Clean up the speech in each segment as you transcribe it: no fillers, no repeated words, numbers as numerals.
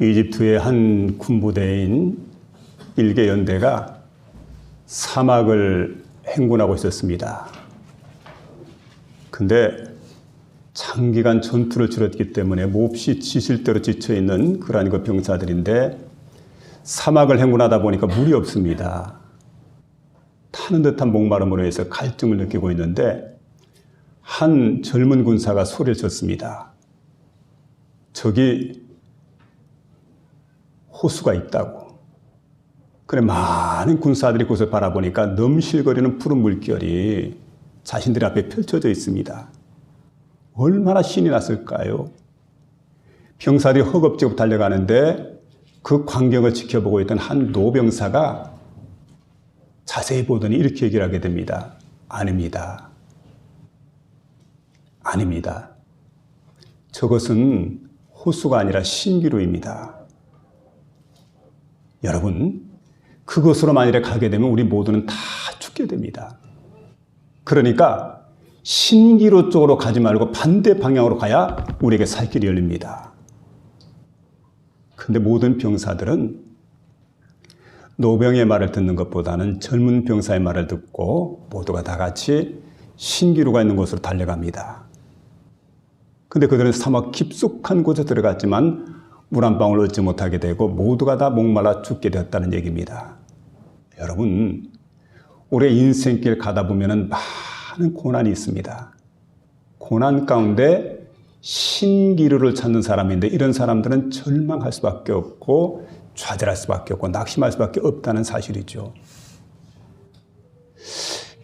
이집트의 한 군부대인 일개 연대가 사막을 행군하고 있었습니다. 근데 장기간 전투를 치렀기 때문에 몹시 지칠 대로 지쳐있는 그러한 그 병사들인데 사막을 행군하다 보니까 물이 없습니다. 타는 듯한 목마름으로 해서 갈증을 느끼고 있는데 한 젊은 군사가 소리를 쳤습니다. 저기 호수가 있다고. 그래 많은 군사들이 그것을 바라보니까 넘실거리는 푸른 물결이 자신들 앞에 펼쳐져 있습니다. 얼마나 신이 났을까요? 병사들이 허겁지겁 달려가는데 그 광경을 지켜보고 있던 한 노병사가 자세히 보더니 이렇게 얘기를 하게 됩니다. 아닙니다. 아닙니다. 저것은 호수가 아니라 신기루입니다. 여러분, 그곳으로 만일에 가게 되면 우리 모두는 다 죽게 됩니다. 그러니까 신기루 쪽으로 가지 말고 반대 방향으로 가야 우리에게 살 길이 열립니다. 근데 모든 병사들은 노병의 말을 듣는 것보다는 젊은 병사의 말을 듣고 모두가 다 같이 신기루가 있는 곳으로 달려갑니다. 근데 그들은 사막 깊숙한 곳에 들어갔지만 물 한 방울 얻지 못하게 되고 모두가 다 목말라 죽게 되었다는 얘기입니다. 여러분, 우리의 인생길 가다 보면은 많은 고난이 있습니다. 고난 가운데 신기루를 찾는 사람인데 이런 사람들은 절망할 수밖에 없고 좌절할 수밖에 없고 낙심할 수밖에 없다는 사실이죠.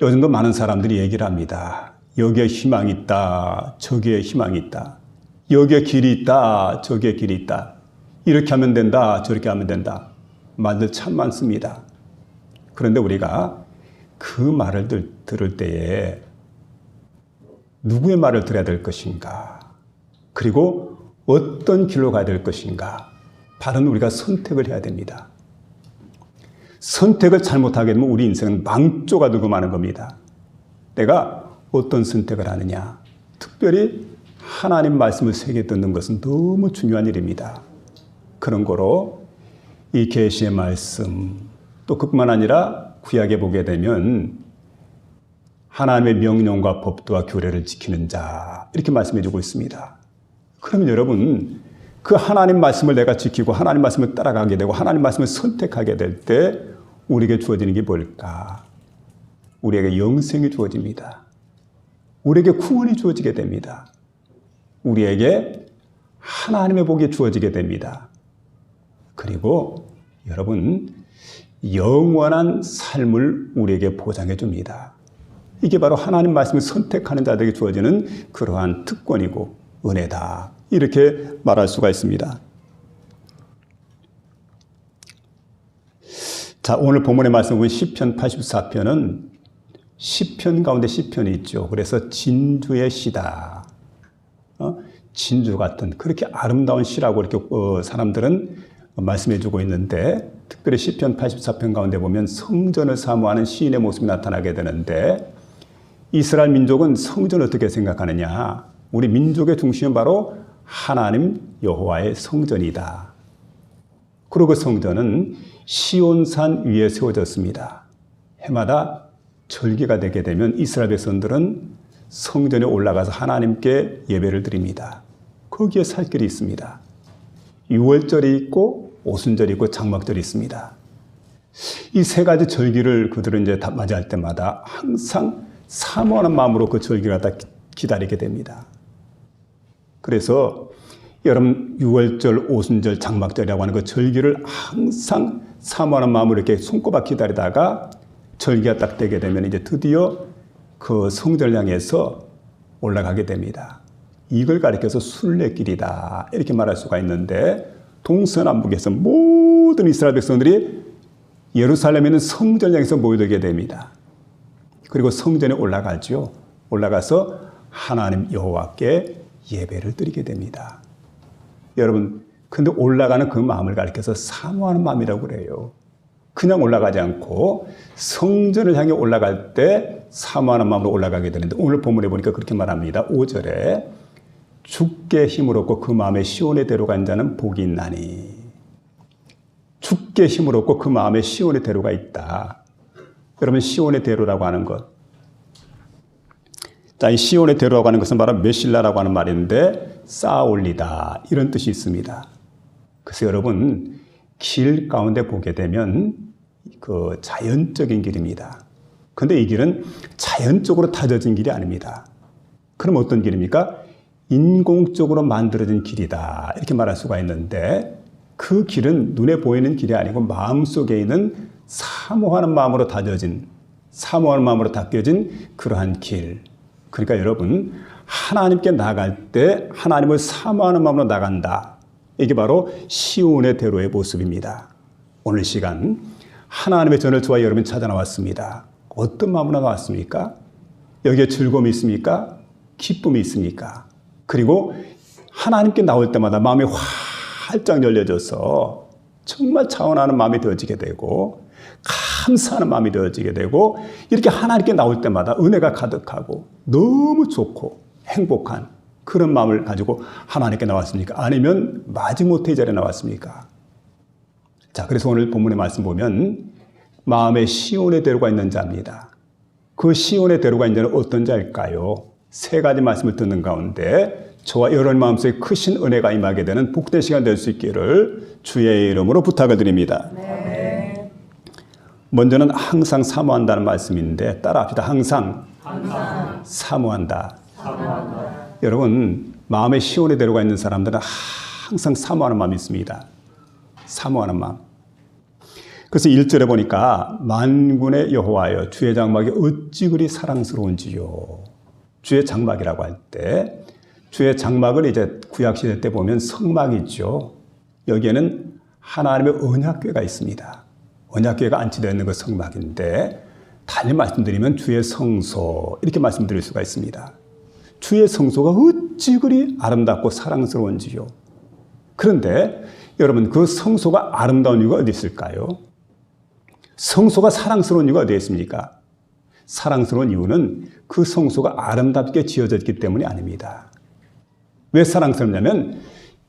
요즘도 많은 사람들이 얘기를 합니다. 여기에 희망이 있다. 저기에 희망이 있다. 여기에 길이 있다. 저기에 길이 있다. 이렇게 하면 된다. 저렇게 하면 된다. 말들 참 많습니다. 그런데 우리가 그 말을 들을 때에 누구의 말을 들어야 될 것인가? 그리고 어떤 길로 가야 될 것인가? 바로 우리가 선택을 해야 됩니다. 선택을 잘못하게 되면 우리 인생은 망조가 되고 마는 겁니다. 내가 어떤 선택을 하느냐? 특별히 하나님 말씀을 새겨 듣는 것은 너무 중요한 일입니다. 그런 거로 이 계시의 말씀, 또 그뿐만 아니라 구약에 보게 되면 하나님의 명령과 법도와 규례를 지키는 자, 이렇게 말씀해 주고 있습니다. 그러면 여러분, 그 하나님 말씀을 내가 지키고 하나님 말씀을 따라가게 되고 하나님 말씀을 선택하게 될 때 우리에게 주어지는 게 뭘까? 우리에게 영생이 주어집니다. 우리에게 구원이 주어지게 됩니다. 우리에게 하나님의 복이 주어지게 됩니다. 그리고 여러분, 영원한 삶을 우리에게 보장해 줍니다. 이게 바로 하나님 말씀을 선택하는 자들에게 주어지는 그러한 특권이고 은혜다. 이렇게 말할 수가 있습니다. 자, 오늘 본문의 말씀 보면 시편 84편은 시편 가운데 시편이 있죠. 그래서 진주의 시다. 진주 같은 그렇게 아름다운 시라고 이렇게 사람들은 말씀해 주고 있는데 특별히 시편 84편 가운데 보면 성전을 사모하는 시인의 모습이 나타나게 되는데 이스라엘 민족은 성전을 어떻게 생각하느냐? 우리 민족의 중심은 바로 하나님 여호와의 성전이다. 그리고 그 성전은 시온산 위에 세워졌습니다. 해마다 절기가 되게 되면 이스라엘 백성들은 성전에 올라가서 하나님께 예배를 드립니다. 거기에 살 길이 있습니다. 유월절이 있고 오순절이 있고 장막절이 있습니다. 이 세 가지 절기를 그들은 이제 다 맞이할 때마다 항상 사모하는 마음으로 그 절기를 다 기다리게 됩니다. 그래서 여러분 유월절, 오순절, 장막절이라고 하는 그 절기를 항상 사모하는 마음으로 이렇게 손꼽아 기다리다가 절기가 딱 되게 되면 이제 드디어 그 성전을 향해서 올라가게 됩니다. 이걸 가리켜서 순례길이다 이렇게 말할 수가 있는데 동서남북에서 모든 이스라엘 백성들이 예루살렘에 있는 성전을 향해서 모여들게 됩니다. 그리고 성전에 올라가죠. 올라가서 하나님 여호와께 예배를 드리게 됩니다. 여러분, 근데 올라가는 그 마음을 가리켜서 사모하는 마음이라고 그래요. 그냥 올라가지 않고 성전을 향해 올라갈 때 사모하는 마음으로 올라가게 되는데 오늘 본문에 보니까 그렇게 말합니다. 5절에 주께 힘을 얻고 그 마음에 시온에 데려간 자는 복이 있나니. 주께 힘을 얻고 그 마음에 시온의 대로가 있다. 여러분, 시온의 대로라고 하는 것. 자, 이 시온의 대로라고 하는 것은 바로 메실라라고 하는 말인데 쌓아 올리다 이런 뜻이 있습니다. 그래서 여러분, 길 가운데 보게 되면 그 자연적인 길입니다. 그런데 이 길은 자연적으로 다져진 길이 아닙니다. 그럼 어떤 길입니까? 인공적으로 만들어진 길이다 이렇게 말할 수가 있는데, 그 길은 눈에 보이는 길이 아니고 마음속에 있는 사모하는 마음으로 다져진, 사모하는 마음으로 닦여진 그러한 길. 그러니까 여러분, 하나님께 나갈 때 하나님을 사모하는 마음으로 나간다. 이게 바로 시온의 대로의 모습입니다. 오늘 시간 하나님의 전을 좋아해 여러분 찾아 나왔습니다. 어떤 마음으로 나왔습니까? 여기에 즐거움이 있습니까? 기쁨이 있습니까? 그리고 하나님께 나올 때마다 마음이 활짝 열려져서 정말 차원하는 마음이 되어지게 되고 감사하는 마음이 되어지게 되고, 이렇게 하나님께 나올 때마다 은혜가 가득하고 너무 좋고 행복한 그런 마음을 가지고 하나님께 나왔습니까? 아니면 마지못해 이 자리에 나왔습니까? 자, 그래서 오늘 본문의 말씀 보면 마음에 시온의 대로가 있는 자입니다. 그 시온의 대로가 있는 자는 어떤 자일까요? 세 가지 말씀을 듣는 가운데 저와 여러분 마음속에 크신 은혜가 임하게 되는 복된 시간 될 수 있기를 주의 이름으로 부탁을 드립니다. 네. 먼저는 항상 사모한다는 말씀인데 따라합시다. 항상 사모한다. 여러분, 마음에 시온의 대로가 있는 사람들은 항상 사모하는 마음이 있습니다. 사모하는 마음. 그래서 1절에 보니까 만군의 여호와여 주의 장막이 어찌 그리 사랑스러운지요. 주의 장막이라고 할 때 주의 장막은 이제 구약시대 때 보면 성막이죠. 여기에는 하나님의 언약궤가 있습니다. 언약궤가 안치되어 있는 그 성막인데, 달리 말씀드리면 주의 성소 이렇게 말씀드릴 수가 있습니다. 주의 성소가 어찌 그리 아름답고 사랑스러운지요. 그런데 여러분, 그 성소가 아름다운 이유가 어디 있을까요? 성소가 사랑스러운 이유가 어디에 있습니까? 사랑스러운 이유는 그 성소가 아름답게 지어졌기 때문이 아닙니다. 왜 사랑스럽냐면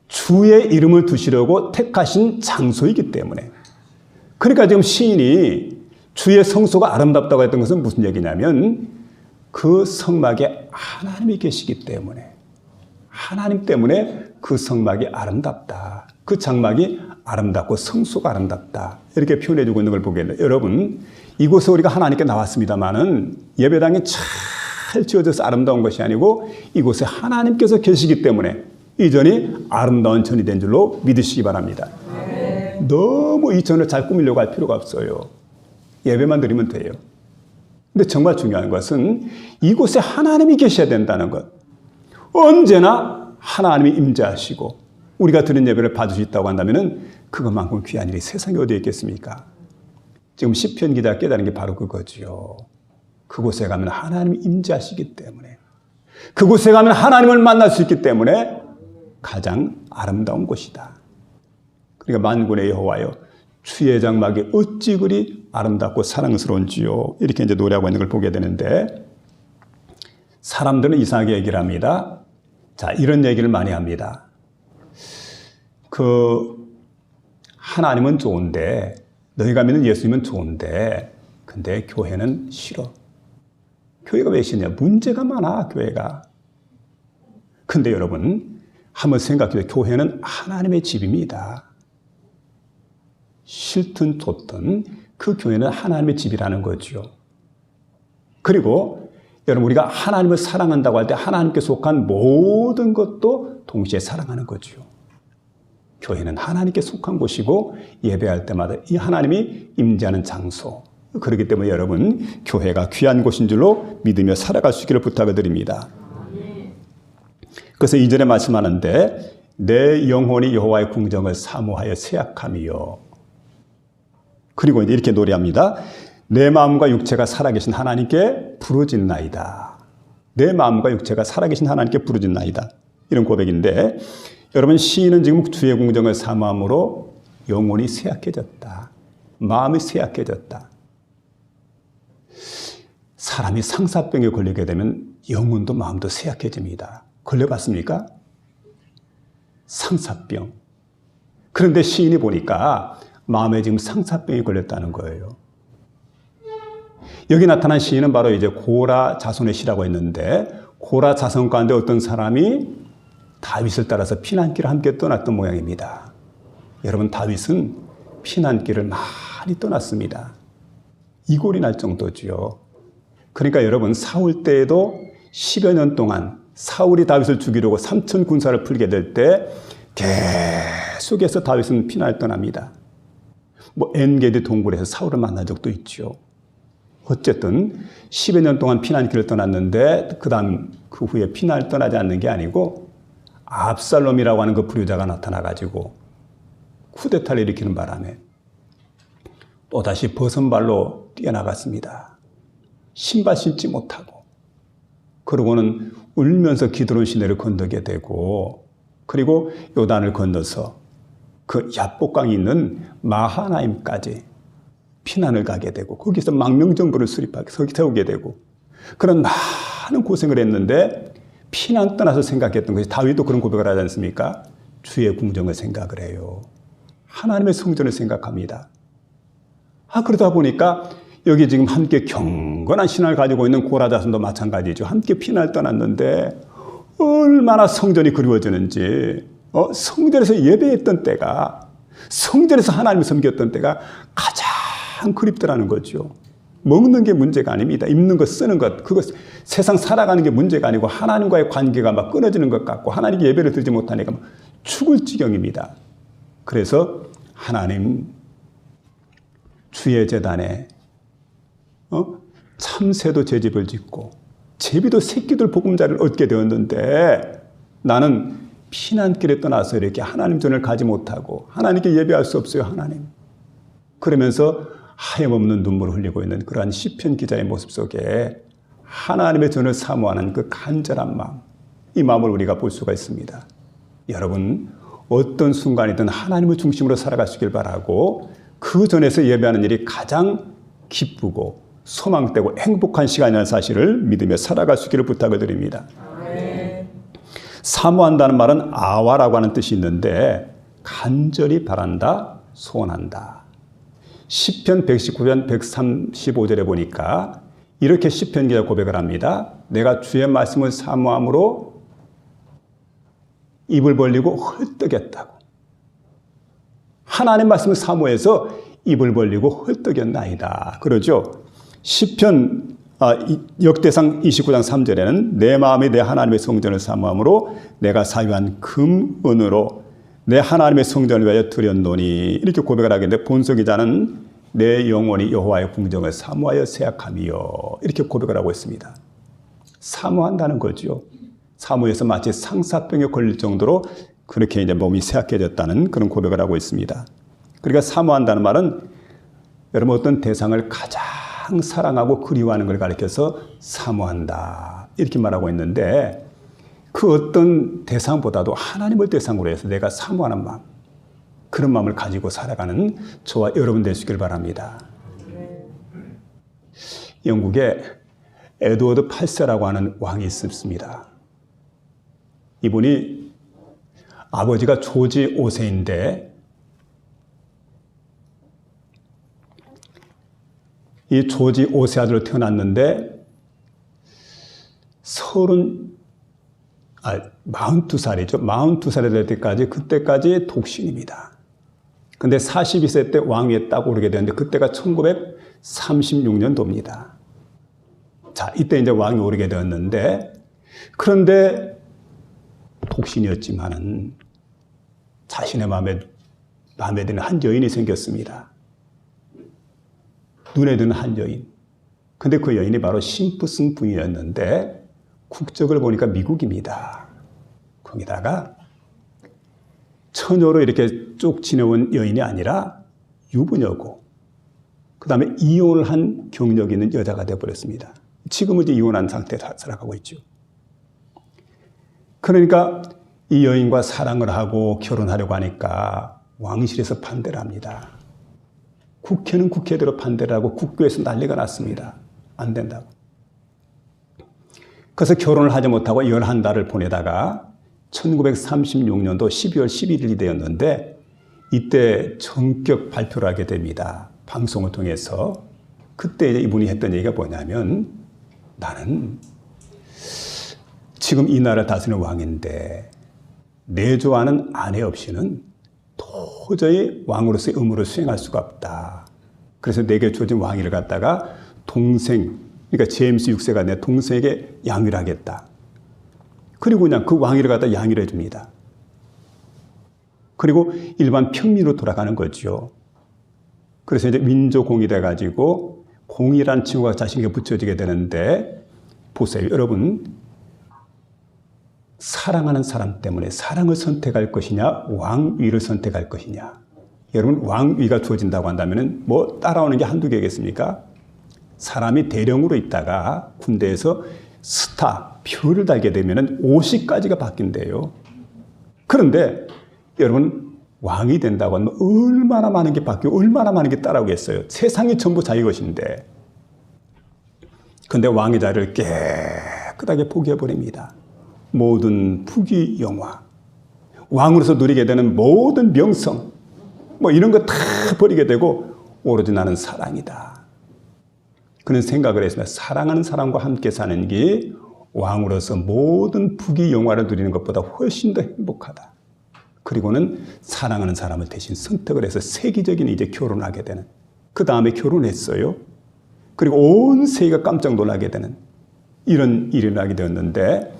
주의 이름을 두시려고 택하신 장소이기 때문에. 그러니까 지금 시인이 주의 성소가 아름답다고 했던 것은 무슨 얘기냐면 그 성막에 하나님이 계시기 때문에, 하나님 때문에 그 성막이 아름답다. 그 장막이 아름답고 성소가 아름답다. 이렇게 표현해주고 있는 걸 보게 됩니다. 여러분, 이곳에 우리가 하나님께 나왔습니다마는 예배당이 잘 지어져서 아름다운 것이 아니고 이곳에 하나님께서 계시기 때문에 이 전이 아름다운 전이 된 줄로 믿으시기 바랍니다. 네. 너무 이 전을 잘 꾸미려고 할 필요가 없어요. 예배만 드리면 돼요. 근데 정말 중요한 것은 이곳에 하나님이 계셔야 된다는 것. 언제나 하나님이 임재하시고 우리가 드린 예배를 받을 수 있다고 한다면 그것만큼 귀한 일이 세상에 어디에 있겠습니까? 지금 시편 기자가 깨달은 게 바로 그거지요. 그곳에 가면 하나님이 임재하시기 때문에, 그곳에 가면 하나님을 만날 수 있기 때문에 가장 아름다운 곳이다. 그러니까 만군의 여호와여 주의 장막이 어찌 그리 아름답고 사랑스러운지요. 이렇게 이제 노래하고 있는 걸 보게 되는데, 사람들은 이상하게 얘기를 합니다. 자, 이런 얘기를 많이 합니다. 하나님은 좋은데, 너희가 믿는 예수님은 좋은데, 근데 교회는 싫어. 교회가 왜 싫냐? 문제가 많아, 교회가. 근데 여러분, 한번 생각해보세요. 교회는 하나님의 집입니다. 싫든 좋든 그 교회는 하나님의 집이라는 거죠. 그리고 여러분, 우리가 하나님을 사랑한다고 할 때 하나님께 속한 모든 것도 동시에 사랑하는 거죠. 교회는 하나님께 속한 곳이고 예배할 때마다 이 하나님이 임재하는 장소. 그렇기 때문에 여러분, 교회가 귀한 곳인 줄로 믿으며 살아갈 수 있기를 부탁을 드립니다. 그래서 2절에 말씀하는데 내 영혼이 여호와의 궁정을 사모하여 세약함이요. 그리고 이렇게 노래합니다. 내 마음과 육체가 살아계신 하나님께 부르짖나이다. 내 마음과 육체가 살아계신 하나님께 부르짖나이다. 이런 고백인데, 여러분, 시인은 지금 주의 궁정을 사모함으로 영혼이 쇠약해졌다. 마음이 쇠약해졌다. 사람이 상사병에 걸리게 되면 영혼도 마음도 쇠약해집니다. 걸려봤습니까? 상사병. 그런데 시인이 보니까 마음에 지금 상사병이 걸렸다는 거예요. 여기 나타난 시인은 바로 이제 고라 자손의 시라고 했는데, 고라 자손 가운데 어떤 사람이 다윗을 따라서 피난길을 함께 떠났던 모양입니다. 여러분, 다윗은 피난길을 많이 떠났습니다. 이골이 날 정도지요. 그러니까 여러분, 사울 때에도 10여 년 동안 사울이 다윗을 죽이려고 3천 군사를 풀게 될 때 계속해서 다윗은 피난을 떠납니다. 엔게디 동굴에서 사울을 만난 적도 있죠. 어쨌든 10여 년 동안 피난길을 떠났는데 그 후에 피난을 떠나지 않는 게 아니고 압살롬이라고 하는 그 불효자가 나타나가지고 쿠데타를 일으키는 바람에 또다시 버선발로 뛰어나갔습니다. 신발 신지 못하고. 그러고는 울면서 기드론 시내를 건너게 되고, 그리고 요단을 건너서 그 야복강이 있는 마하나임까지 피난을 가게 되고, 거기서 망명정부를 세우게 되고, 그런 많은 고생을 했는데 피난 떠나서 생각했던 것이, 다윗도 그런 고백을 하지 않습니까? 주의 궁정을 생각을 해요. 하나님의 성전을 생각합니다. 그러다 보니까 여기 지금 함께 경건한 신앙을 가지고 있는 고라 자손도 마찬가지죠. 함께 피난을 떠났는데 얼마나 성전이 그리워지는지, 성전에서 예배했던 때가, 성전에서 하나님을 섬겼던 때가 가장 그립더라는 거죠. 먹는 게 문제가 아닙니다. 입는 것, 쓰는 것, 그것 세상 살아가는 게 문제가 아니고 하나님과의 관계가 막 끊어지는 것 같고 하나님께 예배를 드리지 못하니까 죽을 지경입니다. 그래서 하나님, 주의 제단에 참새도 제 집을 짓고 제비도 새끼들 보금자리를 얻게 되었는데 나는 피난길에 떠나서 이렇게 하나님 전을 가지 못하고 하나님께 예배할 수 없어요, 하나님. 그러면서 하염없는 눈물을 흘리고 있는 그러한 시편 기자의 모습 속에 하나님의 전을 사모하는 그 간절한 마음, 이 마음을 우리가 볼 수가 있습니다. 여러분, 어떤 순간이든 하나님을 중심으로 살아가시길 바라고, 그 전에서 예배하는 일이 가장 기쁘고 소망되고 행복한 시간이라는 사실을 믿으며 살아갈 수 있기를 부탁을 드립니다. 사모한다는 말은 아와라고 하는 뜻이 있는데 간절히 바란다, 소원한다. 시편 119편 135절에 보니까 이렇게 시편 기자 고백을 합니다. 내가 주의 말씀을 사모함으로 입을 벌리고 헐떡였다고. 하나님 말씀을 사모해서 입을 벌리고 헐떡였나이다. 그러죠. 시편 역대상 29장 3절에는 내 마음이 내 하나님의 성전을 사모함으로 내가 사유한 금, 은으로 내 하나님의 성전을 위하여 드렸노니, 이렇게 고백을 하겠는데 본서 기자는 내 영혼이 여호와의 궁정을 사모하여 세약함이요, 이렇게 고백을 하고 있습니다. 사모한다는 거죠. 사모해서 마치 상사병에 걸릴 정도로 그렇게 이제 몸이 세약해졌다는 그런 고백을 하고 있습니다. 그러니까 사모한다는 말은 여러분 어떤 대상을 가장 사랑하고 그리워하는 걸 가리켜서 사모한다, 이렇게 말하고 있는데, 그 어떤 대상보다도 하나님을 대상으로 해서 내가 사모하는 마음, 그런 마음을 가지고 살아가는 저와 여러분 되시길 바랍니다. 영국에 에드워드 8세라고 하는 왕이 있습니다. 이분이 아버지가 조지 5세인데 이 조지 5세 아들로 태어났는데 42살이죠. 42살이 될 때까지, 그때까지 독신입니다. 근데 42세 때 왕위에 딱 오르게 되는데 그때가 1936년도입니다. 자, 이때 이제 왕이 오르게 되었는데, 그런데 독신이었지만은 자신의 마음에 드는 한 여인이 생겼습니다. 눈에 드는 한 여인. 근데 그 여인이 바로 심프슨 부인이었는데 국적을 보니까 미국입니다. 거기다가 처녀로 이렇게 쭉 지내온 여인이 아니라 유부녀고, 그 다음에 이혼을 한 경력이 있는 여자가 되어버렸습니다. 지금은 이제 이혼한 상태로 살아가고 있죠. 그러니까 이 여인과 사랑을 하고 결혼하려고 하니까 왕실에서 반대를 합니다. 국회는 국회대로 반대를 하고 국교에서 난리가 났습니다. 안 된다고. 그래서 결혼을 하지 못하고 11달을 보내다가 1936년도 12월 11일이 되었는데 이때 전격 발표를 하게 됩니다. 방송을 통해서. 그때 이제 이분이 했던 얘기가 뭐냐면, 나는 지금 이 나라를 다스리는 왕인데 내조하는 아내 없이는 도저히 왕으로서의 의무를 수행할 수가 없다. 그래서 내게 주어진 왕위를 갖다가 동생, 그러니까 제임스 6세가 내 동생에게 양위를 하겠다. 그리고 그냥 그 왕위를 갖다 양위를 해줍니다. 그리고 일반 평민으로 돌아가는 거죠. 그래서 이제 민족공이 돼가지고 공이란 칭호가 자신에게 붙여지게 되는데, 보세요. 여러분, 사랑하는 사람 때문에 사랑을 선택할 것이냐, 왕위를 선택할 것이냐. 여러분, 왕위가 주어진다고 한다면 뭐 따라오는 게 한두 개겠습니까? 사람이 대령으로 있다가 군대에서 스타, 표를 달게 되면 50가지가 바뀐대요. 그런데 여러분, 왕이 된다고 하면 얼마나 많은 게 바뀌고 얼마나 많은 게 따라오겠어요. 세상이 전부 자기 것인데. 그런데 왕의 자리를 깨끗하게 포기해버립니다. 모든 부귀 영화, 왕으로서 누리게 되는 모든 명성, 뭐 이런 거 다 버리게 되고 오로지 나는 사랑이다. 그런 생각을 했습니다. 사랑하는 사람과 함께 사는 게 왕으로서 모든 부귀 영화를 누리는 것보다 훨씬 더 행복하다. 그리고는 사랑하는 사람을 대신 선택을 해서 세계적인 이제 결혼을 하게 되는, 그 다음에 결혼했어요. 그리고 온 세계가 깜짝 놀라게 되는 이런 일이 나게 되었는데,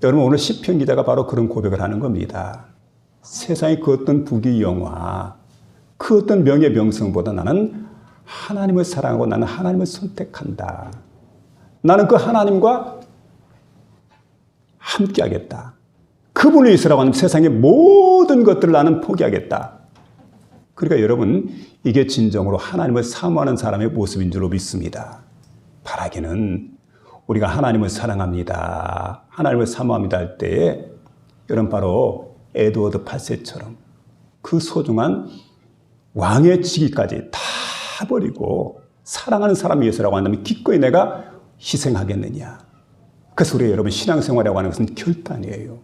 여러분, 오늘 시편 기자가 바로 그런 고백을 하는 겁니다. 세상의 그 어떤 부귀 영화, 그 어떤 명예 명성보다 나는 하나님을 사랑하고 나는 하나님을 선택한다. 나는 그 하나님과 함께 하겠다. 그분을 위해서라고 하는 세상의 모든 것들을 나는 포기하겠다. 그러니까 여러분, 이게 진정으로 하나님을 사모하는 사람의 모습인 줄로 믿습니다. 바라기는 우리가 하나님을 사랑합니다, 하나님을 사모합니다 할 때에, 여러분, 바로 에드워드 8세처럼 그 소중한 왕의 직위까지 다 버리고 사랑하는 사람 위해서라고 한다면 기꺼이 내가 희생하겠느냐. 그래서 우리 여러분, 신앙생활이라고 하는 것은 결단이에요.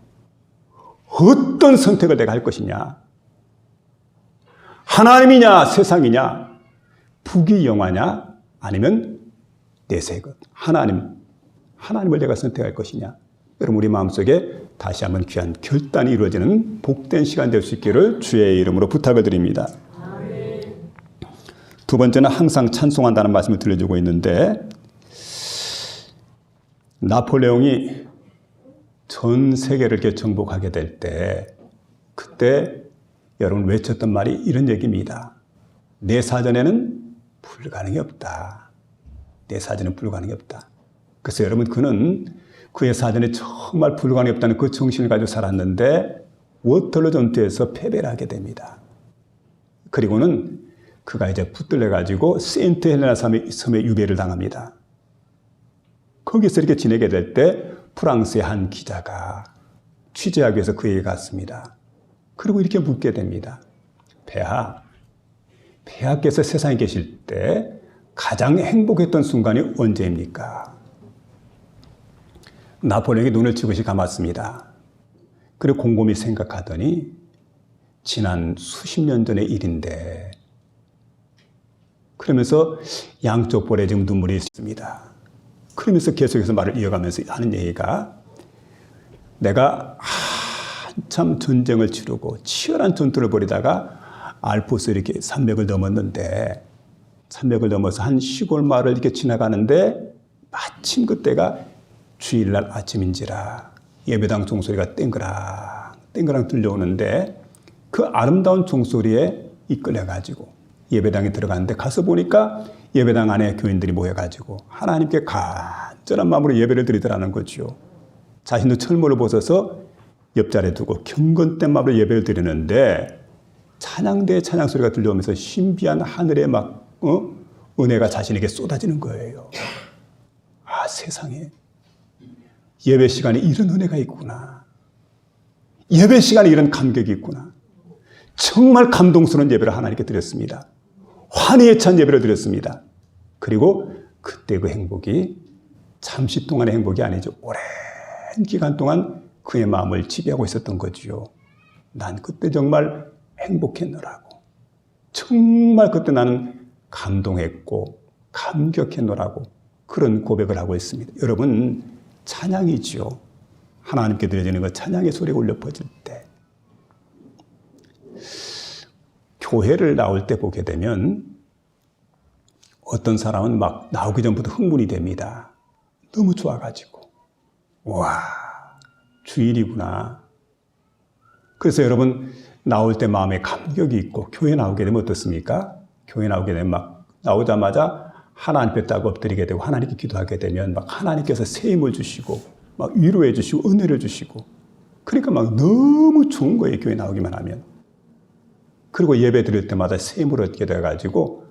어떤 선택을 내가 할 것이냐. 하나님이냐 세상이냐, 부귀 영화냐, 아니면 내세의 것, 하나님을 내가 선택할 것이냐. 여러분, 우리 마음속에 다시 한번 귀한 결단이 이루어지는 복된 시간 될 수 있기를 주의 이름으로 부탁을 드립니다. 두 번째는 항상 찬송한다는 말씀을 들려주고 있는데, 나폴레옹이 전 세계를 이렇게 정복하게 될 때, 그때 여러분 외쳤던 말이 이런 얘기입니다. 내 사전에는 불가능이 없다. 내 사전은 불가능이 없다. 그래서 여러분, 그는 그의 사전에 정말 불가능이 없다는 그 정신을 가지고 살았는데 워털로 전투에서 패배를 하게 됩니다. 그리고는 그가 이제 붙들려가지고 세인트 헬레나 섬에 유배를 당합니다. 거기서 이렇게 지내게 될 때 프랑스의 한 기자가 취재하기 위해서 그에게 갔습니다. 그리고 이렇게 묻게 됩니다. 폐하께서 세상에 계실 때 가장 행복했던 순간이 언제입니까? 나폴레옹이 눈을 지그시 감았습니다. 그리고 곰곰이 생각하더니 지난 수십 년 전의 일인데, 그러면서 양쪽 볼에 지금 눈물이 있습니다. 그러면서 계속해서 말을 이어가면서 하는 얘기가, 내가 한참 전쟁을 치르고 치열한 전투를 벌이다가 알프스 이렇게 산맥을 넘었는데, 산맥을 넘어서 한 시골 마을을 이렇게 지나가는데 마침 그때가 주일날 아침인지라 예배당 종소리가 땡그랑 들려오는데, 그 아름다운 종소리에 이끌려가지고 예배당에 들어갔는데, 가서 보니까 예배당 안에 교인들이 모여가지고 하나님께 간절한 마음으로 예배를 드리더라는 거죠. 자신도 철모를 벗어서 옆자리에 두고 경건된 마음으로 예배를 드리는데, 찬양대의 찬양 소리가 들려오면서 신비한 하늘의 은혜가 자신에게 쏟아지는 거예요. 아, 세상에 예배 시간에 이런 은혜가 있구나. 예배 시간에 이런 감격이 있구나. 정말 감동스러운 예배를 하나님께 드렸습니다. 환희에 찬 예배를 드렸습니다. 그리고 그때 그 행복이 잠시 동안의 행복이 아니죠. 오랜 기간 동안 그의 마음을 지배하고 있었던 거지요. 난 그때 정말 행복했노라고. 정말 그때 나는 감동했고 감격했노라고 그런 고백을 하고 있습니다. 여러분, 찬양이지요. 하나님께 드려지는 것, 찬양의 소리가 울려 퍼질 때. 교회를 나올 때 보게 되면 어떤 사람은 막 나오기 전부터 흥분이 됩니다. 너무 좋아가지고. 와, 주일이구나. 그래서 여러분, 나올 때 마음에 감격이 있고, 교회 나오게 되면 어떻습니까? 교회 나오게 되면 막 나오자마자 하나님 앞에 딱 엎드리게 되고, 하나님께 기도하게 되면 막 하나님께서 새 힘을 주시고, 막 위로해 주시고, 은혜를 주시고. 그러니까 막 너무 좋은 거예요, 교회 나오기만 하면. 그리고 예배 드릴 때마다 새 힘을 얻게 돼가지고,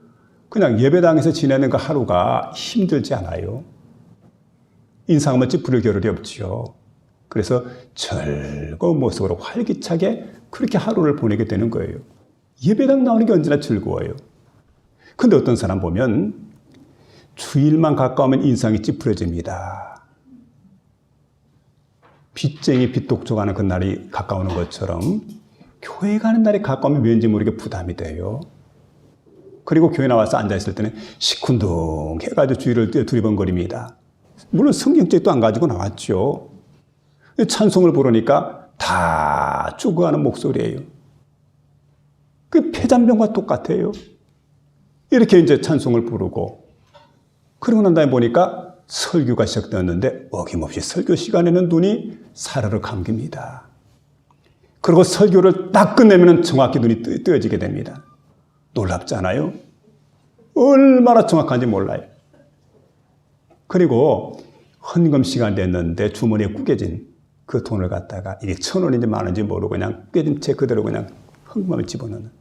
그냥 예배당에서 지내는 그 하루가 힘들지 않아요. 인상은 찌푸릴 겨를이 없지요. 그래서 즐거운 모습으로 활기차게 그렇게 하루를 보내게 되는 거예요. 예배당 나오는 게 언제나 즐거워요. 근데 어떤 사람 보면 주일만 가까우면 인상이 찌푸려집니다. 빚쟁이 빚독촉하는 그 날이 가까우는 것처럼 교회 가는 날이 가까우면 왠지 모르게 부담이 돼요. 그리고 교회 나와서 앉아있을 때는 시큰둥 해가지고 주위를 두리번거립니다. 물론 성경책도 안 가지고 나왔죠. 찬송을 부르니까 다 죽어가는 목소리예요. 그 폐잔병과 똑같아요. 이렇게 이제 찬송을 부르고 그러고 난 다음에 보니까 설교가 시작되었는데 어김없이 설교 시간에는 눈이 사르르 감깁니다. 그리고 설교를 딱 끝내면 정확히 눈이 뜨여지게 됩니다. 놀랍지 않아요? 얼마나 정확한지 몰라요. 그리고 헌금 시간 됐는데 주머니에 구겨진 그 돈을 갖다가 이게 1,000원인지 만원인지 모르고 그냥 구겨진 채 그대로 그냥 헌금함에 집어넣는.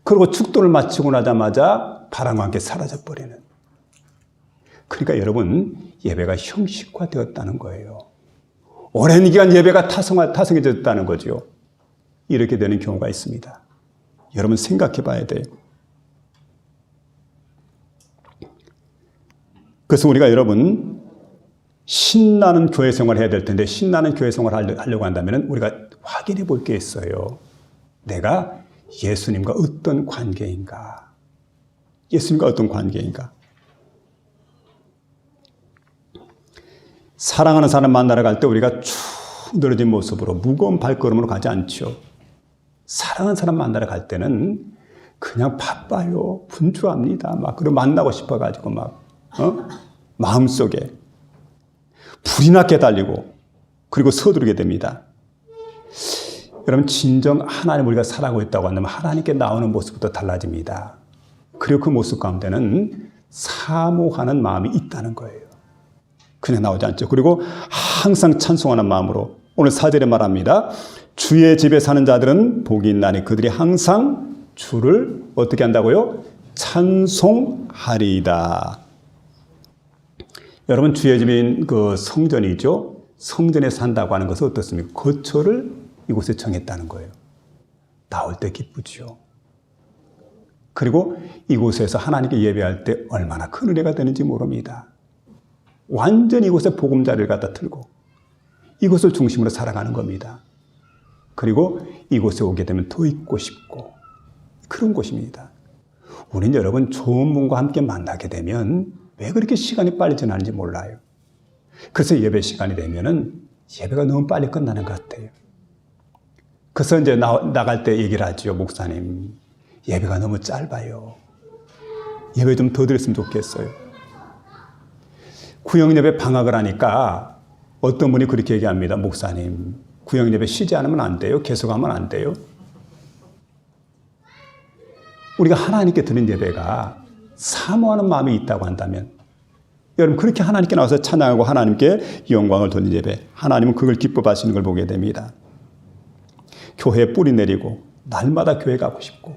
그리고 축도를 마치고 나자마자 바람과 함께 사라져버리는. 그러니까 여러분, 예배가 형식화되었다는 거예요. 오랜 기간 예배가 타성해졌다는 거죠. 이렇게 되는 경우가 있습니다. 여러분 생각해 봐야 돼요. 그래서 우리가 여러분 신나는 교회 생활을 해야 될 텐데 신나는 교회 생활을 하려고 한다면 우리가 확인해 볼 게 있어요. 내가 예수님과 어떤 관계인가? 예수님과 어떤 관계인가? 사랑하는 사람 만나러 갈 때 우리가 축 늘어진 모습으로 무거운 발걸음으로 가지 않죠. 사랑하는 사람 만나러 갈 때는 그냥 바빠요. 분주합니다. 막 그리고 만나고 싶어가지고 막 마음속에 불이 나게 달리고 그리고 서두르게 됩니다. 여러분 진정 하나님 우리가 사랑하고 있다고 한다면 하나님께 나오는 모습부터 달라집니다. 그리고 그 모습 가운데는 사모하는 마음이 있다는 거예요. 그냥 나오지 않죠. 그리고 항상 찬송하는 마음으로 오늘 4절에 말합니다. 주의 집에 사는 자들은 복이 있나니 그들이 항상 주를 어떻게 한다고요? 찬송하리이다. 여러분 주의 집인 그 성전이죠. 성전에 산다고 하는 것은 어떻습니까? 거처를 이곳에 정했다는 거예요. 나올 때 기쁘죠. 그리고 이곳에서 하나님께 예배할 때 얼마나 큰 은혜가 되는지 모릅니다. 완전히 이곳에 보금자리를 갖다 틀고 이곳을 중심으로 살아가는 겁니다. 그리고 이곳에 오게 되면 더 있고 싶고 그런 곳입니다. 우리는 여러분 좋은 분과 함께 만나게 되면 왜 그렇게 시간이 빨리 지나는지 몰라요. 그래서 예배 시간이 되면은 예배가 너무 빨리 끝나는 것 같아요. 그래서 이제 나갈 때 얘기를 하죠. 목사님, 예배가 너무 짧아요. 예배 좀 더 드렸으면 좋겠어요. 구역예배 방학을 하니까 어떤 분이 그렇게 얘기합니다. 목사님, 구역예배 쉬지 않으면 안 돼요? 계속하면 안 돼요? 우리가 하나님께 드린 예배가 사모하는 마음이 있다고 한다면 여러분 그렇게 하나님께 나와서 찬양하고 하나님께 영광을 돌리는 예배, 하나님은 그걸 기뻐하시는 걸 보게 됩니다. 교회에 뿌리 내리고 날마다 교회 가고 싶고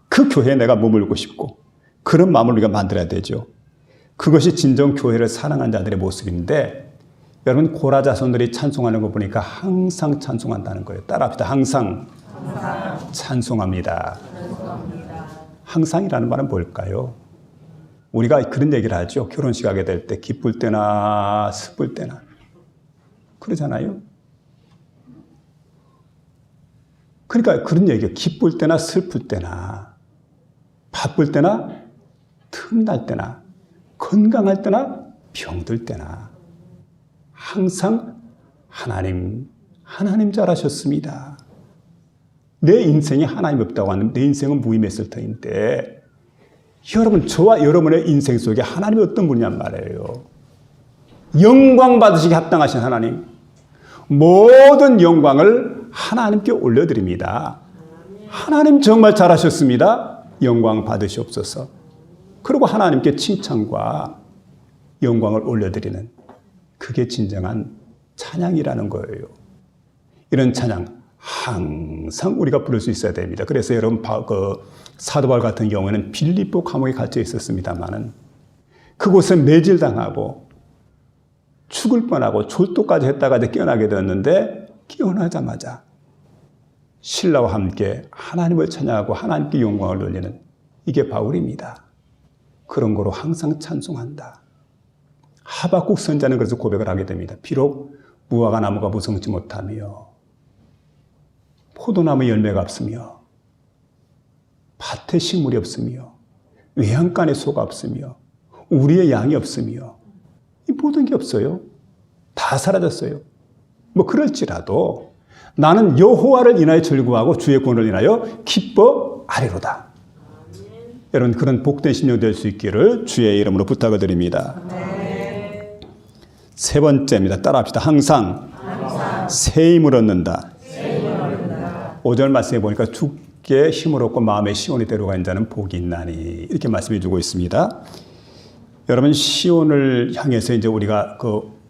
그 교회에 내가 머물고 싶고 그런 마음을 우리가 만들어야 되죠. 그것이 진정 교회를 사랑하는 자들의 모습인데 여러분 고라 자손들이 찬송하는 거 보니까 항상 찬송한다는 거예요. 따라합시다. 항상 찬송합니다. 항상이라는 말은 뭘까요? 우리가 그런 얘기를 하죠. 결혼식 하게 될 때 기쁠 때나 슬플 때나 그러잖아요. 그러니까 그런 얘기예요. 기쁠 때나 슬플 때나, 바쁠 때나, 틈날 때나, 건강할 때나, 병들 때나 항상 하나님 잘하셨습니다. 내 인생에 하나님 없다고 하는 내 인생은 무의미했을 터인데 여러분, 저와 여러분의 인생 속에 하나님이 어떤 분이냔 말이에요. 영광 받으시기 합당하신 하나님, 모든 영광을 하나님께 올려드립니다. 하나님 정말 잘하셨습니다. 영광 받으시옵소서. 그리고 하나님께 칭찬과 영광을 올려드리는, 그게 진정한 찬양이라는 거예요. 이런 찬양 항상 우리가 부를 수 있어야 됩니다. 그래서 여러분, 사도 바울 같은 경우에는 빌립보 감옥에 갇혀 있었습니다만은 그곳에 매질당하고 죽을 뻔하고 졸도까지 했다가 깨어나게 되었는데, 깨어나자마자 신라와 함께 하나님을 찬양하고 하나님께 영광을 돌리는, 이게 바울입니다. 그런 거로 항상 찬송한다. 하박국 선자는 그래서 고백을 하게 됩니다. 비록 무화과 나무가 무성치 못하며 포도나무 열매가 없으며 밭에 식물이 없으며 외양간에 소가 없으며 우리의 양이 없으며 이 모든 게 없어요. 다 사라졌어요. 뭐 그럴지라도 나는 여호와를 인하여 즐거워하고 주의 구원을 인하여 기뻐하리로다. 여러분, 그런 복된 심령 될 수 있기를 주의 이름으로 부탁을 드립니다. 세 번째입니다. 따라합시다. 항상 새 힘을 얻는다. 5절 말씀해 보니까 죽게 힘을 얻고 마음의 시온이 데려간 자는 복이 있나니, 이렇게 말씀해 주고 있습니다. 여러분, 시온을 향해서 이제 우리가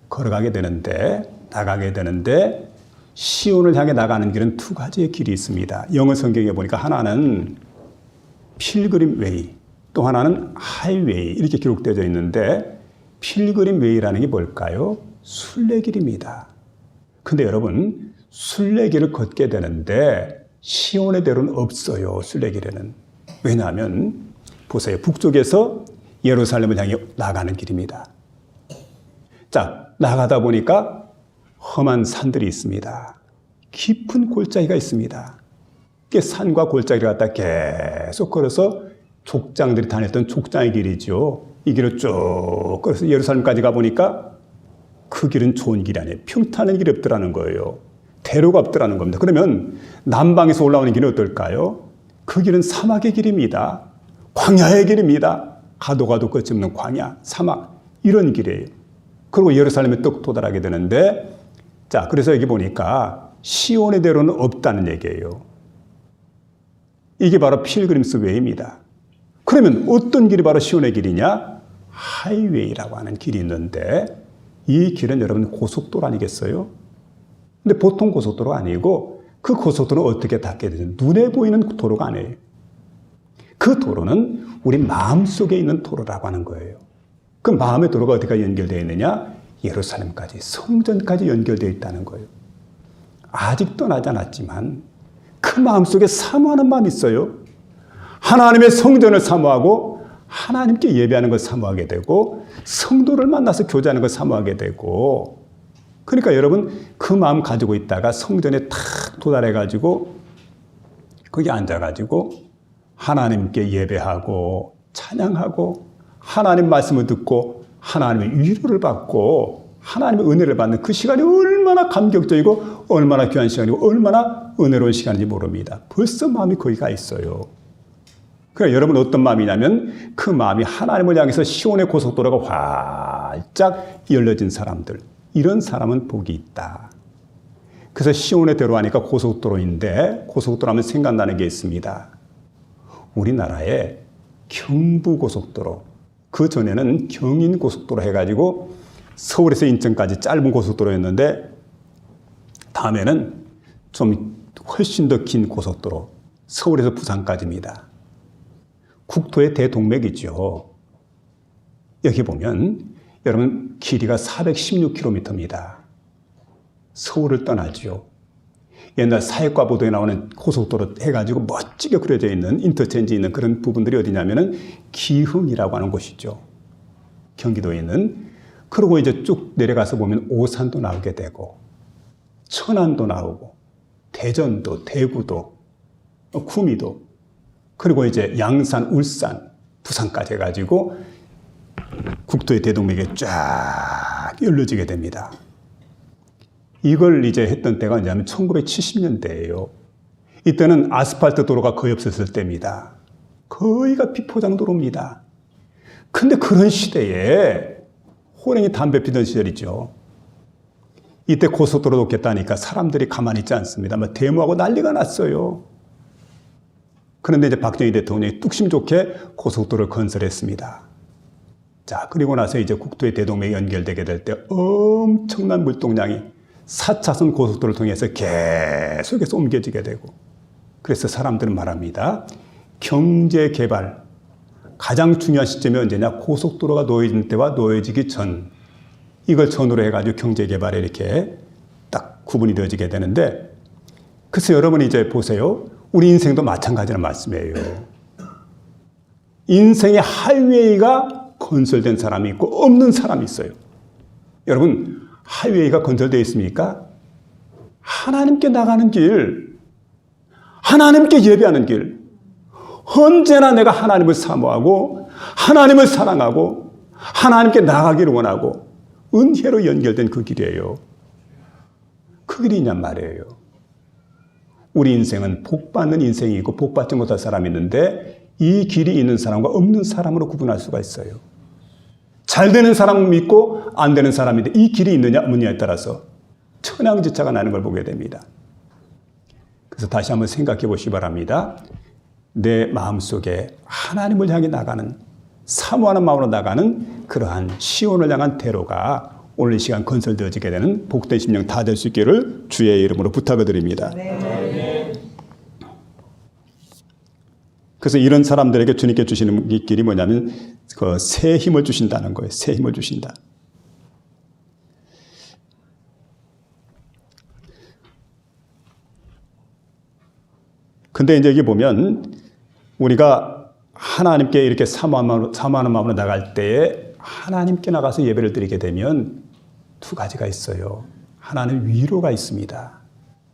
걸어가게 되는데, 나가게 되는데, 시온을 향해 나가는 길은 두 가지의 길이 있습니다. 영어 성경에 보니까 하나는 필그림 웨이, 또 하나는 하이웨이, 이렇게 기록되어 있는데, 필그림 웨이라는 게 뭘까요? 순례길입니다. 근데 여러분, 순례길을 걷게 되는데 시온의 대로는 없어요. 순례길에는. 왜냐하면 보세요. 북쪽에서 예루살렘을 향해 나가는 길입니다. 자, 나가다 보니까 험한 산들이 있습니다. 깊은 골짜기가 있습니다. 산과 골짜기를 갖다 계속 걸어서 족장들이 다녔던 족장의 길이죠. 이 길을 쭉 걸어서 예루살렘까지 가보니까 그 길은 좋은 길이 아니에요. 평탄한 길이 없더라는 거예요. 대로가 없더라는 겁니다. 그러면 남방에서 올라오는 길은 어떨까요? 그 길은 사막의 길입니다. 광야의 길입니다. 가도 끝이 없는 광야, 사막, 이런 길이에요. 그리고 예루살렘에 또 도달하게 되는데, 자, 그래서 여기 보니까 시온의 대로는 없다는 얘기예요. 이게 바로 필그림스 웨이입니다. 그러면 어떤 길이 바로 시온의 길이냐? 하이웨이라고 하는 길이 있는데, 이 길은 여러분 고속도로 아니겠어요? 근데 보통 고속도로 아니고, 그 고속도로는 어떻게 닿게 되죠? 눈에 보이는 도로가 아니에요. 그 도로는 우리 마음속에 있는 도로라고 하는 거예요. 그 마음의 도로가 어디까지 연결되어 있느냐? 예루살렘까지, 성전까지 연결되어 있다는 거예요. 아직 떠나지 않았지만 그 마음속에 사모하는 마음이 있어요. 하나님의 성전을 사모하고 하나님께 예배하는 걸 사모하게 되고, 성도를 만나서 교제하는 걸 사모하게 되고, 그러니까 여러분, 그 마음 가지고 있다가 성전에 탁 도달해가지고 거기 앉아가지고 하나님께 예배하고 찬양하고 하나님 말씀을 듣고 하나님의 위로를 받고 하나님의 은혜를 받는 그 시간이 얼마나 감격적이고 얼마나 귀한 시간이고 얼마나 은혜로운 시간인지 모릅니다. 벌써 마음이 거기 가 있어요. 그러니까 여러분, 어떤 마음이냐면 그 마음이 하나님을 향해서 시온의 고속도로가 활짝 열려진 사람들, 이런 사람은 복이 있다. 그래서 시온에 데려가니까 고속도로인데, 고속도로 하면 생각나는 게 있습니다. 우리나라에 경부고속도로, 그 전에는 경인고속도로 해가지고 서울에서 인천까지 짧은 고속도로였는데, 다음에는 좀 훨씬 더 긴 고속도로, 서울에서 부산까지입니다. 국토의 대동맥이죠. 여기 보면 여러분, 길이가 416km입니다. 서울을 떠나죠. 옛날 사회과 보도에 나오는 고속도로 해가지고 멋지게 그려져 있는 인터체인지 있는 그런 부분들이 어디냐면은 기흥이라고 하는 곳이죠. 경기도에 있는. 그리고 이제 쭉 내려가서 보면 오산도 나오게 되고 천안도 나오고 대전도, 대구도, 구미도, 그리고 이제 양산, 울산, 부산까지 해가지고 국토의 대동맥이 쫙 이어지게 됩니다. 이걸 이제 했던 때가 언제냐면 1970년대예요. 이때는 아스팔트 도로가 거의 없었을 때입니다. 거의가 비포장도로입니다. 근데 그런 시대에 호랭이 담배 피던 시절이죠. 이때 고속도로 놓겠다니까 사람들이 가만히 있지 않습니다. 막 데모하고 난리가 났어요. 그런데 이제 박정희 대통령이 뚝심 좋게 고속도로를 건설했습니다. 자, 그리고 나서 이제 국토의 대동맥이 연결되게 될 때 엄청난 물동량이 4차선 고속도로를 통해서 계속해서 옮겨지게 되고, 그래서 사람들은 말합니다. 경제 개발 가장 중요한 시점이 언제냐? 고속도로가 놓여진 때와 놓여지기 전. 이걸 전후로 해가지고 경제 개발에 이렇게 딱 구분이 되어지게 되는데, 그래서 여러분이 이제 보세요. 우리 인생도 마찬가지란 말씀이에요. 인생의 하이웨이가 건설된 사람이 있고 없는 사람이 있어요. 여러분, 하이웨이가 건설되어 있습니까? 하나님께 나가는 길, 하나님께 예배하는 길, 언제나 내가 하나님을 사모하고 하나님을 사랑하고 하나님께 나가기를 원하고 은혜로 연결된 그 길이에요. 그 길이냔 말이에요. 우리 인생은 복받는 인생이고 복받지 못할 사람이 있는데, 이 길이 있는 사람과 없는 사람으로 구분할 수가 있어요. 잘 되는 사람은 믿고 안 되는 사람인데, 이 길이 있느냐 없느냐에 따라서 천양지차가 나는 걸 보게 됩니다. 그래서 다시 한번 생각해 보시기 바랍니다. 내 마음속에 하나님을 향해 나가는, 사모하는 마음으로 나가는 그러한 시온을 향한 대로가 오늘 이 시간 건설되어지게 되는 복된 심령 다 될 수 있기를 주의 이름으로 부탁을 드립니다. 네. 그래서 이런 사람들에게 주님께 주시는 이 길이 뭐냐면 그 새 힘을 주신다는 거예요. 새 힘을 주신다. 근데 이제 여기 보면 우리가 하나님께 이렇게 사모하는 마음으로 나갈 때에 하나님께 나가서 예배를 드리게 되면 두 가지가 있어요. 하나는 위로가 있습니다.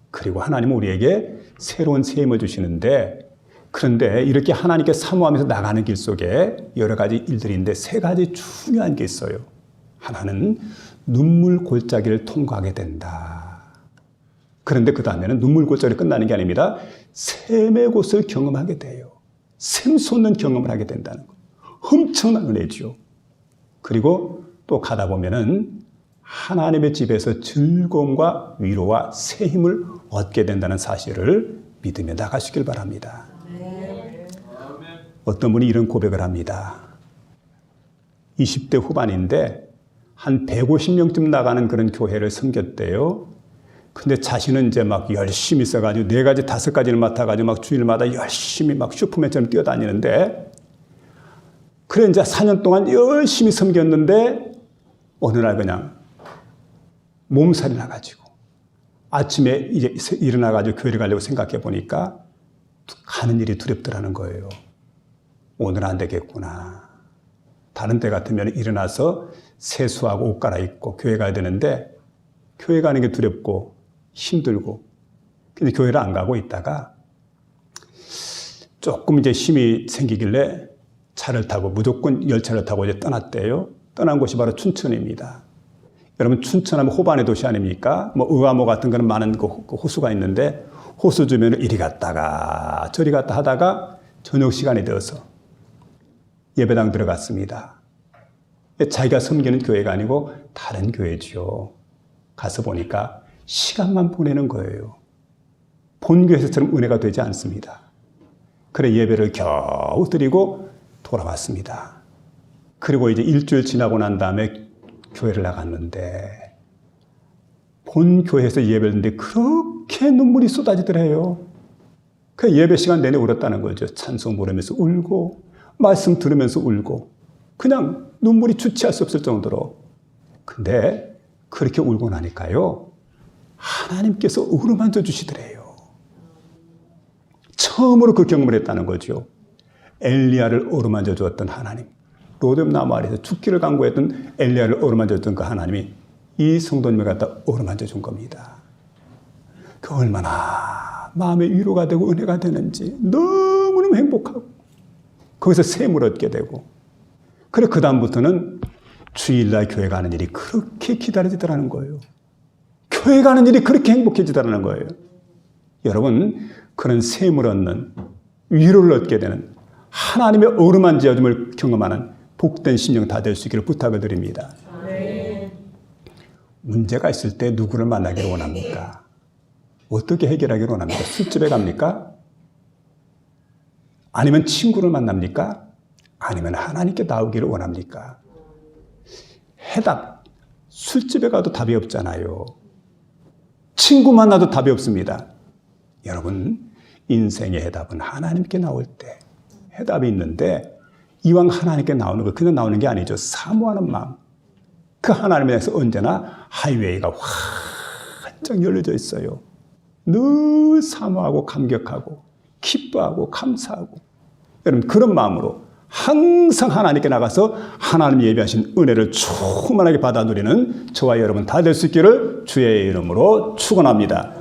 그리고 하나님은 우리에게 새로운 새 힘을 주시는데, 그런데 이렇게 하나님께 사모하면서 나가는 길 속에 여러 가지 일들인데 세 가지 중요한 게 있어요. 하나는 눈물 골짜기를 통과하게 된다. 그런데 그 다음에는 눈물 골짜기로 끝나는 게 아닙니다. 샘의 곳을 경험하게 돼요. 샘솟는 경험을 하게 된다는 거. 엄청난 은혜죠. 그리고 또 가다 보면은 하나님의 집에서 즐거움과 위로와 새 힘을 얻게 된다는 사실을 믿으며 나가시길 바랍니다. 어떤 분이 이런 고백을 합니다. 20대 후반인데 한 150명쯤 나가는 그런 교회를 섬겼대요. 근데 자신은 이제 막 열심히 써가지고 4가지, 5가지를 맡아가지고 막 주일마다 열심히 막 슈퍼맨처럼 뛰어다니는데, 그래 이제 4년 동안 열심히 섬겼는데 어느 날 그냥 몸살이 나가지고 아침에 이제 일어나가지고 교회를 가려고 생각해 보니까 가는 일이 두렵더라는 거예요. 오늘 안 되겠구나. 다른 때 같으면 일어나서 세수하고 옷 갈아입고 교회 가야 되는데 교회 가는 게 두렵고 힘들고, 근데 교회를 안 가고 있다가 조금 이제 힘이 생기길래 차를 타고 무조건 열차를 타고 이제 떠났대요. 떠난 곳이 바로 춘천입니다. 여러분, 춘천하면 호반의 도시 아닙니까? 뭐 의암호 같은 거는 많은 그 호수가 있는데 호수 주변을 이리 갔다가 저리 갔다 하다가 저녁 시간이 되어서 예배당 들어갔습니다. 자기가 섬기는 교회가 아니고 다른 교회지요. 가서 보니까 시간만 보내는 거예요. 본교에서처럼 은혜가 되지 않습니다. 그래 예배를 겨우 드리고 돌아왔습니다. 그리고 이제 일주일 지나고 난 다음에 교회를 나갔는데 본교회에서 예배를 드리는데 그렇게 눈물이 쏟아지더래요. 그 예배 시간 내내 울었다는 거죠. 찬송 부르면서 울고 말씀 들으면서 울고 그냥 눈물이 주체할 수 없을 정도로. 근데 그렇게 울고 나니까요, 하나님께서 어루만져 주시더래요. 처음으로 그 경험을 했다는 거죠. 엘리야를 어루만져 주었던 하나님, 로뎀 나무 아래에서 죽기를 강구했던 엘리야를 어루만져 줬던 그 하나님이 이 성도님을 갖다 어루만져 준 겁니다. 그 얼마나 마음의 위로가 되고 은혜가 되는지 너무너무 행복하고 거기서 샘을 얻게 되고 그래 그 다음부터는 주일날 교회 가는 일이 그렇게 기다려지더라는 거예요. 교회 가는 일이 그렇게 행복해지더라는 거예요. 여러분 그런 샘을 얻는 위로를 얻게 되는 하나님의 어루만지어줌을 경험하는 복된 심령 다 될 수 있기를 부탁을 드립니다. 문제가 있을 때 누구를 만나기를 원합니까? 어떻게 해결하기를 원합니까? 술집에 갑니까? 아니면 친구를 만납니까? 아니면 하나님께 나오기를 원합니까? 해답, 술집에 가도 답이 없잖아요. 친구 만나도 답이 없습니다. 여러분, 인생의 해답은 하나님께 나올 때 해답이 있는데 이왕 하나님께 나오는 거 그냥 나오는 게 아니죠. 사모하는 마음. 그 하나님에 대해서 언제나 하이웨이가 활짝 열려져 있어요. 늘 사모하고 감격하고 기뻐하고 감사하고 여러분 그런 마음으로 항상 하나님께 나가서 하나님 예비하신 은혜를 충만하게 받아 누리는 저와 여러분 다 될 수 있기를 주의 이름으로 축원합니다.